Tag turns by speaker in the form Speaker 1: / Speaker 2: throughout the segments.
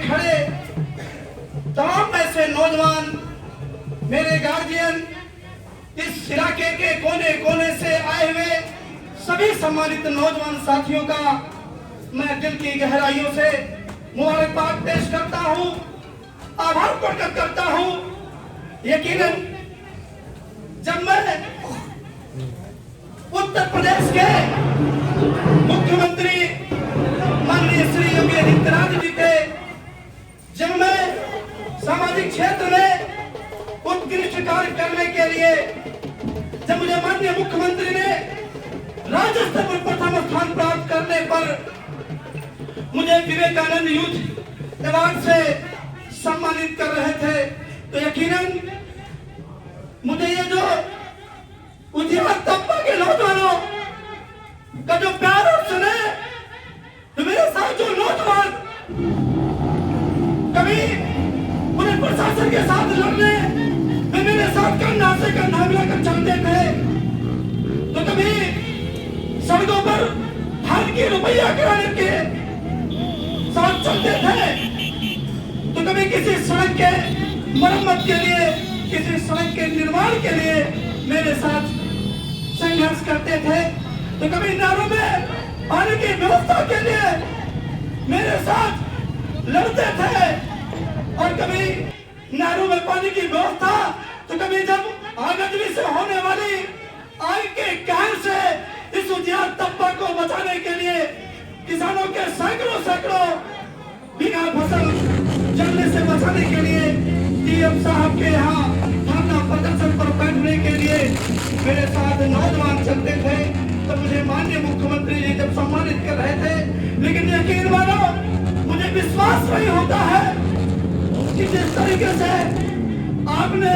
Speaker 1: खड़े तमाम ऐसे नौजवान, मेरे गार्जियन, इस इलाके के कोने कोने से आए हुए सभी सम्मानित नौजवान साथियों का मैं दिल की गहराइयों से मुबारकबाद पेश करता हूं, आभार प्रकट करता हूं। यकीनन जब मैं उत्तर प्रदेश के मुख्यमंत्री माननीय श्री योगी आदित्यनाथ जी थे, जब मैं सामाजिक क्षेत्र में उत्कृष्ट कार्य करने के लिए जब मुझे माननीय मुख्यमंत्री ने राज्य स्तर पर प्रथम स्थान प्राप्त करने पर मुझे विवेकानंद यूथ अवार्ड से सम्मानित कर रहे थे, तो यकीनन मुझे ये जो उद्योग तबका के नौजवानों का जो प्यार और स्नेह, तो मेरे साथ जो नौजवान कभी पुलिस प्रशासन के साथ लड़ने में मेरे साथ कंधा से कंधा मिलाकर चलते थे, तो कभी सड़कों पर हल्की रुपया कराने के साथ चलते थे, तो कभी किसी सड़क के मरम्मत के लिए, किसी सड़क के निर्माण के लिए मेरे साथ संघर्ष करते थे, तो कभी नहरों में पानी की व्यवस्था के लिए मेरे साथ लड़ते थे, और कभी नहरों में पानी की व्यवस्था, तो कभी जब आगजनी से होने वाली आग के कहर से इस उजियार तबका को बचाने के लिए किसानों के सैकड़ों बीघा फसल जलने से बचाने के लिए डीएम साहब के यहाँ धरना प्रदर्शन पर बैठने के लिए मेरे साथ नौजवान चलते थे, तो मुझे माननीय मुख्यमंत्री जी जब सम्मानित कर रहे थे, लेकिन यकीन मानो मुझे विश्वास नहीं होता है कि जिस तरीके से आपने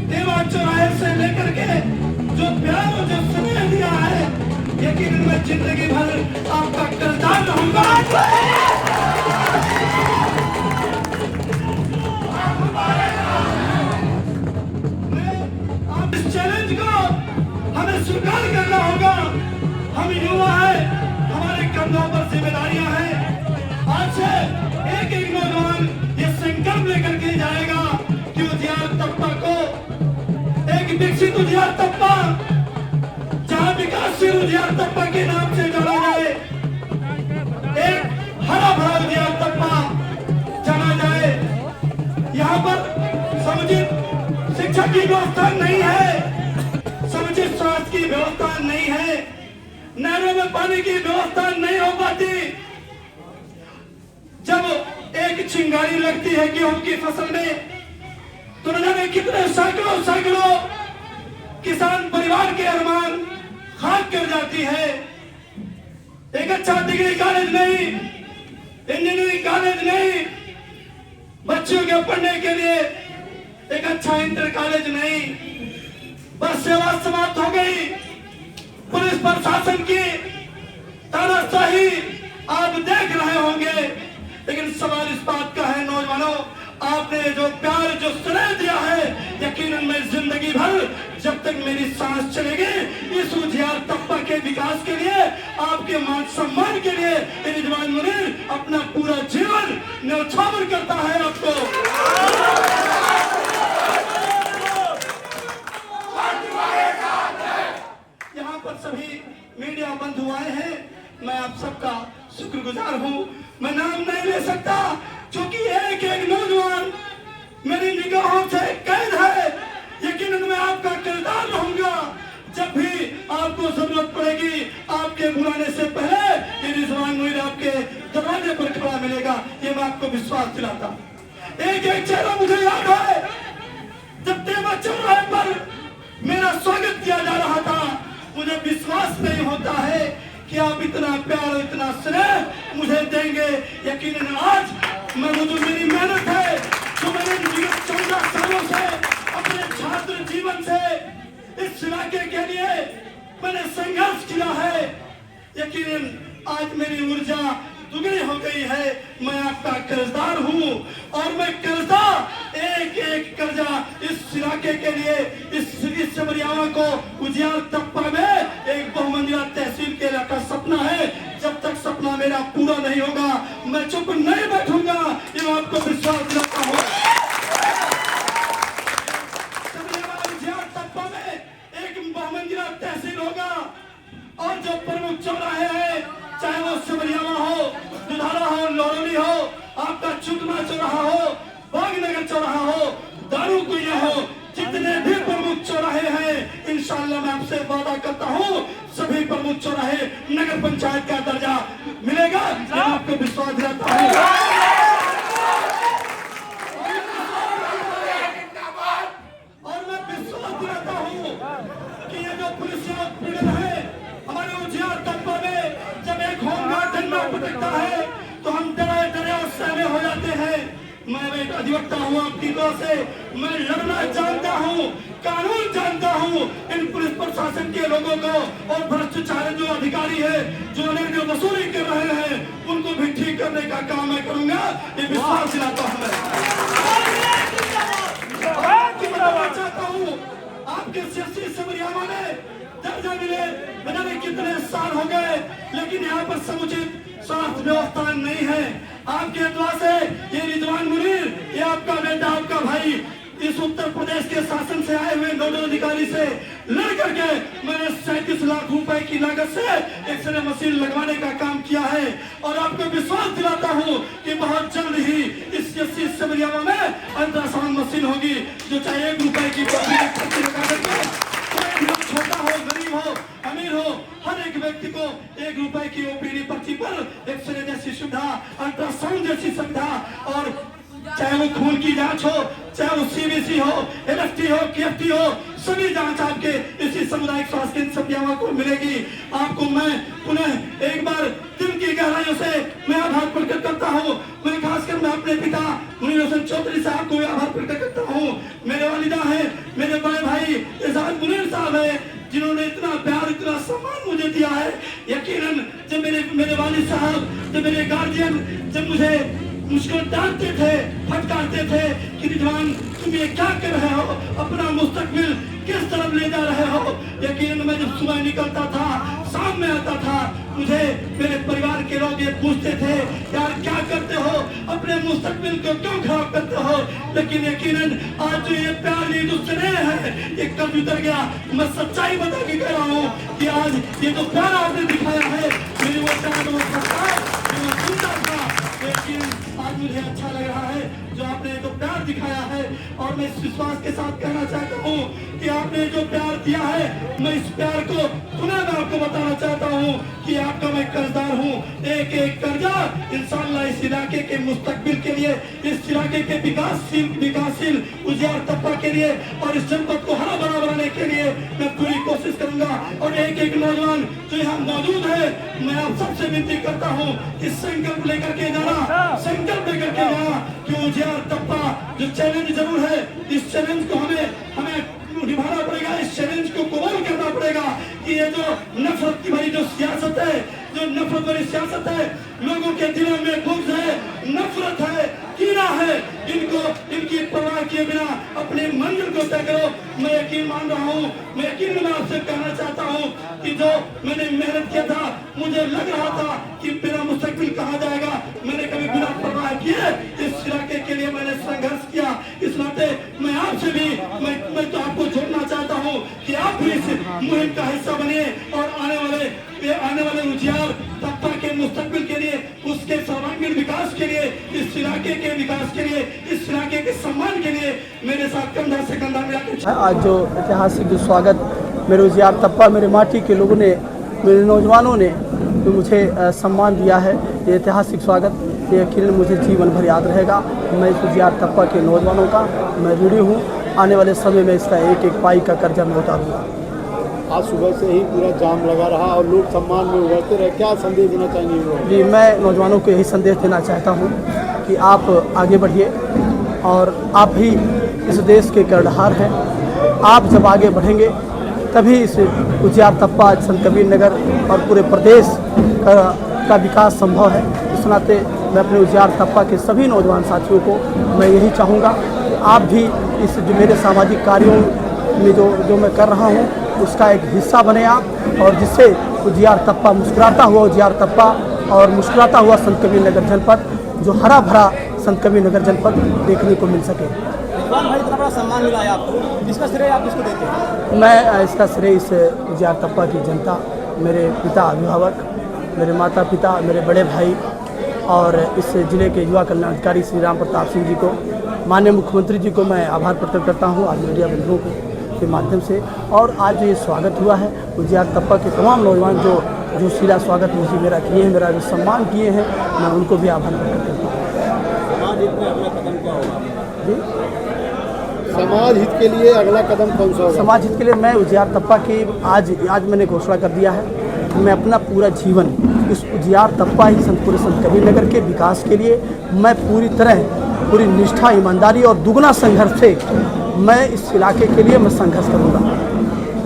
Speaker 1: देवा चौराहे से लेकर के जो प्यार और जो स्नेह दिया है, यकीन मैं जिंदगी भर आपका कर्जदार रहूंगा। आप इस चैलेंज को हमें स्वीकार करना होगा। हम युवा हैं, हमारे कंधों पर जिम्मेदारियां हैं। आज से एक नौजवान ये संकल्प लेकर के जाएगा कि उजियार तबका को एक विकसित उजियार तबका, जहां विकासशील उजियार तबका के नाम से जाना जाए, एक हरा भरा उजियार तबका जाना जाए। यहाँ पर समुचित शिक्षा की व्यवस्था नहीं है, समुचित स्वास्थ्य की व्यवस्था नहीं है, नहरों में पानी की व्यवस्था नहीं हो पाती। जब एक चिंगारी लगती है गेहूं की फसल में, तो न जाने कितने सैकड़ों किसान परिवार के अरमान खाक कर जाती है। एक अच्छा डिग्री कॉलेज नहीं, इंजीनियरिंग कॉलेज नहीं, बच्चों के पढ़ने के लिए एक अच्छा इंटर कॉलेज नहीं, बस सेवा समाप्त हो गई। पुलिस प्रशासन की तानाशाही आप देख रहे होंगे, लेकिन सवाल इस बात का है नौजवानों, आपने जो प्यार जो स्नेह दिया है, यकीनन मैं जिंदगी भर जब तक मेरी सांस चलेगी इस उजियार तबका के विकास के लिए, आपके मान सम्मान के लिए रिजवान मुनीर अपना पूरा जीवन न्यौछावर करता है। आपको यहाँ पर सभी मीडिया बंधु आए हैं, मैं आप सबका शुक्रगुजार हूँ। मैं नाम नहीं ले सकता क्योंकि एक नौजवान मेरी निगाहों से कैद है। यकीनन मैं आपका किरदार रहूंगा। जब भी आपको जरूरत पड़ेगी, आपके बुलाने से पहले ये रिजवान मुनीर आपके दरवाजे पर खड़ा मिलेगा, ये मैं आपको विश्वास दिलाता। एक चेहरा मुझे याद है, जब देवा चौराहे पर मेरा स्वागत किया जा रहा था, मुझे विश्वास नहीं होता है कि आप इतना प्यार और इतना स्नेह मुझे देंगे। यकीनन आज मैं वो जो मेरी मेहनत है, जो मैंने 14 सालों से अपने छात्र जीवन से इस इलाके के लिए मैंने संघर्ष किया है, यकीनन आज मेरी ऊर्जा दुगनी हो गई है। मैं आपका कर्जदार हूँ और मैं कर्जा एक कर्जा इस इलाके के लिए, इस सिमरियावा को उजियार तबका में एक बहुमंजिला तहसील के का सपना है। जब तक सपना मेरा पूरा नहीं होगा मैं चुप नहीं बैठूंगा। ये आपको चौराहा हो, दारू कुइयां हो, जितने भी प्रमुख चौराहे हैं, इंशाअल्लाह मैं आपसे वादा करता हूँ सभी प्रमुख चौराहे नगर पंचायत का दर्जा मिलेगा। मैं आपको विश्वास दिलाता हूँ। और मैं विश्वास दिलाता हूँ कि ये जो पुलिस पीड़ित है हमारे उजियार तत्व में, जब एक होमगार्ड झंडा पकड़ता है तो हम डरे डरे और सहमे हो जाते हैं। मैं एक अधिवक्ता हूँ आपकी तरह से, मैं लड़ना जानता हूँ, कानून जानता हूँ। इन पुलिस प्रशासन के लोगों को और भ्रष्टाचार जो अधिकारी है, जो जो वसूली कर रहे हैं, उनको भी ठीक करने का काम मैं करूंगा, ये विश्वास दिलाता हूँ। मैं चाहता हूँ आपके सियासी समरियामा में दर्जा मिले। मैंने कितने साल हो गए, लेकिन यहाँ पर समुचित स्वास्थ्य व्यवस्था नहीं है। आपके दुआ से ये रिजवान मुनीर, ये आपका बेटा, आपका भाई, इस उत्तर प्रदेश के शासन से आए हुए नोडल अधिकारी से लड़ करके मैंने 37 लाख रुपए की लागत से एक्सरे मशीन लगवाने का काम किया है। और आपको विश्वास दिलाता हूँ कि बहुत जल्द ही इस समरियामा में अल्ट्रासाउंड मशीन होगी, जो चाहे 1 रुपए की पर्ची लगा देंगे। छोटा हो, गरीब हो, अमीर हो, हर एक व्यक्ति को 1 रुपए की ओपीडी पर्ची पर एक्सरे जैसी सुविधा, अल्ट्रासाउंड जैसी सुविधा, और चाहे वो खून की जांच हो, चाहे वो सीबीसी हो, एलएफटी हो, केएफटी हो, सभी जांच आपके इसी सामुदायिक स्वास्थ्य केंद्र समरियामा को मिलेगी। आपको मैं पुनः एक बार दिल की गहराइयों से मैं आभार प्रकट करता हूँ। मैं खासकर मैं अपने पिता मुनीर हुसैन चौधरी साहब को आभार प्रकट करता हूँ। मेरे वालिदा है, मेरे बड़े भाई एजाज मुनीर साहब है, जिन्होंने इतना प्यार, इतना सम्मान मुझे दिया है। यकीनन जब मेरे वालिद साहब, जब मेरे गार्जियन जब मुझे मुझको डांटते थे, फटकारते थे कि रिजवान तुम ये क्या कर रहे हो, अपना मुस्तकबिल किस तरफ ले जा रहे हो। यकीन मैं जब सुबह निकलता था, शाम में आता था, मुझे मेरे परिवार के लोग ये पूछते थे यार क्या करते हो, अपने मुस्तकबिल को क्यों खराब करते हो। लेकिन यकीनन आज जो ये प्यार, ये जो स्नेह है, ये कब उतर गया। मैं सच्चाई बता के कह रहा हूँ कि आज ये जो प्यार आपने दिखाया है, मेरी वो चाहत वो सरकार सुनता था, लेकिन आज मुझे अच्छा लग रहा है जो आपने तो प्यार दिखाया है। और मैं इस विश्वास के साथ कहना चाहता हूँ कि आपने जो प्यार दिया है, मैं इस प्यार को पुनः मैं आपको बताना चाहता हूँ कि आपका मैं कर्जदार हूँ। एक एक कर्जा इंशाअल्लाह इस इलाके के मुस्तकबिल के लिए, इस इलाके के विकासशील उजियार तबका के लिए और इस जनपद को हरा भरा बनाने के लिए मैं पूरी कोशिश करूंगा। और एक एक नौजवान जो यहाँ मौजूद है, मैं आप सबसे विनती करता हूँ कि संकल्प लेकर के जाना, संकल्प लेकर के जाना कि उजियार तबका जो चैलेंज जरूर है, इस चैलेंज को हमें निभाना पड़ेगा, इस चैलेंज को कबूल करना पड़ेगा कि ये जो नफरत की भरी जो सियासत है, जो नफरत भरी सियासत है, लोगों के दिलों में बुग़्ज़ है, नफरत है, कीना है, इनकी परवाह किए बिना अपने मंजिल को तय करो। मैं यकीन मान रहा हूँ, मैं यकीन में आपसे कहना चाहता हूँ कि जो मैंने मेहनत किया था, मुझे लग रहा था कि बिना मुस्तकबिल कहा जाएगा, मैंने कभी बिना परवाह किए इस इलाके के लिए मैंने संघर्ष किया। इस नाते मैं आपसे भी मैं तो आपको जोड़ना चाहता हूँ कि आप भी इस मुहिम का हिस्सा बनिए और आने वाले उजियार तबका के मुस्तकबिल के लिए, उसके सर्वांगीण विकास के लिए, इस इलाके के विकास के लिए, इस इलाके के सम्मान के लिए मेरे साथ कंधा से कंधा मिलाकर। आज जो ऐतिहासिक जो स्वागत मेरे उजियार तबका, मेरे माटी के लोगों ने, मेरे नौजवानों ने जो मुझे सम्मान दिया है, ये ऐतिहासिक स्वागत, ये यकीनन मुझे जीवन भर याद रहेगा। मैं इस उजियार तबका के नौजवानों का मैं ऋणी हूँ। आने वाले समय में इसका एक एक पाई का कर्जा मैं उतारूँगा।
Speaker 2: आज सुबह से ही पूरा जाम लगा रहा और लोग सम्मान में उभरते रहे, क्या संदेश देना चाहेंगे?
Speaker 3: जी, मैं नौजवानों को यही संदेश देना चाहता हूँ कि आप आगे बढ़िए और आप भी इस देश के कर्णधार हैं। आप जब आगे बढ़ेंगे तभी इस उजियार तबका, संत कबीर नगर और पूरे प्रदेश का विकास संभव है। इस नाते मैं अपने उजियार तबका के सभी नौजवान साथियों को मैं यही चाहूँगा कि आप भी इस जो मेरे सामाजिक कार्यों में जो मैं कर रहा हूँ उसका एक हिस्सा बने आप, और जिससे उजियार तबका, मुस्कुराता हुआ उजियार तबका और मुस्कुराता हुआ संत कबीर नगर जनपद, जो हरा भरा संत कबीर नगर जनपद देखने को मिल सके।
Speaker 2: रिजवान भाई, इतना बड़ा सम्मान मिला है आपको, इसका श्रेय आप किसको देते हैं?
Speaker 3: मैं इसका श्रेय इस उजियार तबका की जनता, मेरे पिता अभिभावक, मेरे माता पिता, मेरे बड़े भाई और इस जिले के युवा कल्याण अधिकारी श्री राम प्रताप सिंह जी को माननीय मुख्यमंत्री जी को मैं आभार प्रकट करता हूँ आज मीडिया बंधुओं के माध्यम से। और आज ये स्वागत हुआ है उजियार तप्पा के तमाम नौजवान जो सीधा स्वागत मुझे मेरा किए हैं, मेरा जो सम्मान किए हैं, मैं उनको भी आभार प्रकट करता हूँ।
Speaker 2: समाज हित में अगला कदम क्या होगा जी? समाज हित के लिए अगला कदम कौन सा होगा?
Speaker 3: समाज हित के लिए मैं उजियार तप्पा की आज मैंने घोषणा कर दिया है कि मैं अपना पूरा जीवन इस उजियार तप्पा ही पूरे संत कबीर नगर के विकास के लिए मैं पूरी तरह, पूरी निष्ठा, ईमानदारी और दुगना संघर्ष से मैं इस इलाके के लिए मैं संघर्ष करूँगा।